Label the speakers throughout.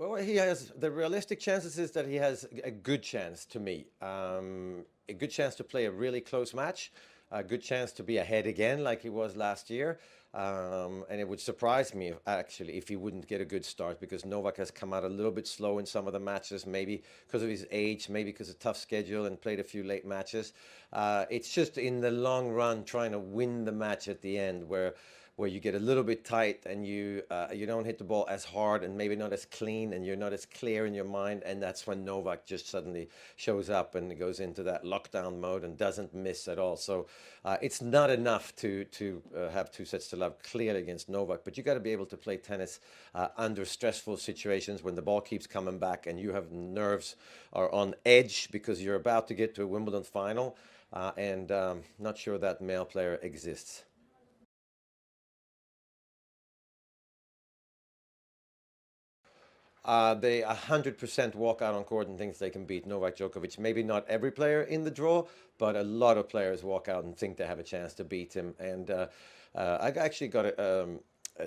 Speaker 1: Well, he has the realistic chances is that he has a good chance to me. A good chance to play a really close match, a good chance to be ahead again like he was last year. And it would surprise me actually if he wouldn't get a good start because Novak has come out a little bit slow in some of the matches, maybe because of his age, maybe because of tough schedule and played a few late matches. It's just in the long run trying to win the match at the end where you get a little bit tight and you don't hit the ball as hard and maybe not as clean and you're not as clear in your mind, and that's when Novak just suddenly shows up and goes into that lockdown mode and doesn't miss at all. So it's not enough to have 2 sets to love clearly against Novak, but you got to be able to play tennis under stressful situations when the ball keeps coming back and you have nerves are on edge because you're about to get to a Wimbledon final, and not sure that male player exists. They 100% walk out on court and thinks they can beat Novak Djokovic. Maybe not every player in the draw, but a lot of players walk out and think they have a chance to beat him. And I actually got a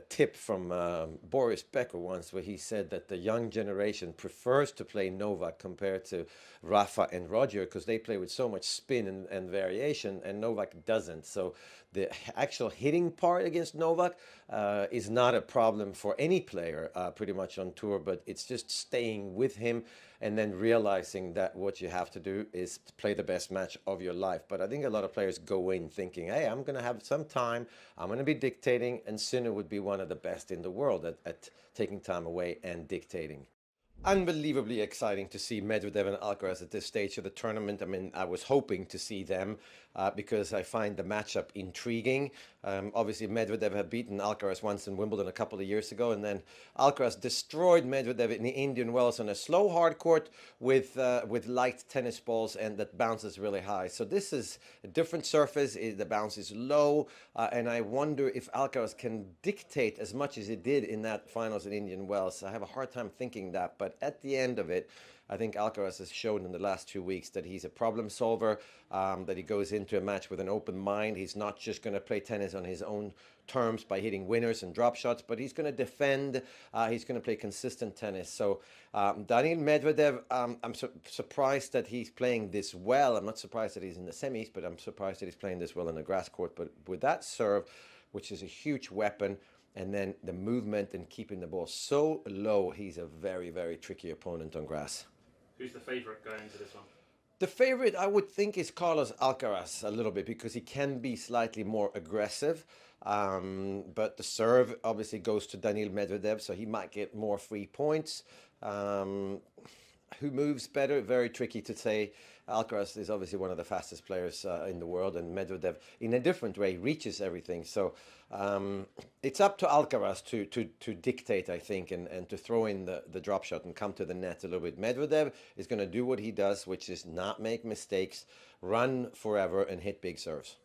Speaker 1: tip from Boris Becker once where he said that the young generation prefers to play Novak compared to Rafa and Roger because they play with so much spin and variation, and Novak doesn't. So the actual hitting part against Novak is not a problem for any player pretty much on tour, but it's just staying with him and then realizing that what you have to do is play the best match of your life. But I think a lot of players go in thinking, hey, I'm going to have some time, I'm going to be dictating, and Sinner would be one of the best in the world at taking time away and dictating. Unbelievably exciting to see Medvedev and Alcaraz at this stage of the tournament. I mean, I was hoping to see them because I find the matchup intriguing. Obviously, Medvedev had beaten Alcaraz once in Wimbledon a couple of years ago, and then Alcaraz destroyed Medvedev in the Indian Wells on a slow hard court with light tennis balls and that bounces really high. So this is a different surface. The bounce is low, and I wonder if Alcaraz can dictate as much as he did in that finals in Indian Wells. I have a hard time thinking that, but at the end of it, I think Alcaraz has shown in the last 2 weeks that he's a problem solver, that he goes into a match with an open mind. He's not just going to play tennis on his own terms by hitting winners and drop shots, but he's going to defend. He's going to play consistent tennis. So Daniil Medvedev, I'm surprised that he's playing this well. I'm not surprised that he's in the semis, but I'm surprised that he's playing this well in the grass court. But with that serve, which is a huge weapon, and then the movement and keeping the ball so low, he's a very, very tricky opponent on grass.
Speaker 2: Who's the favourite going into this one?
Speaker 1: The favorite, I would think, is Carlos Alcaraz a little bit because he can be slightly more aggressive. But the serve obviously goes to Daniil Medvedev, so he might get more free points. Who moves better? Very tricky to say. Alcaraz is obviously one of the fastest players in the world, and Medvedev, in a different way, reaches everything. So it's up to Alcaraz to dictate, I think, and to throw in the drop shot and come to the net a little bit. Medvedev is going to do what he does, which is not make mistakes, run forever, and hit big serves.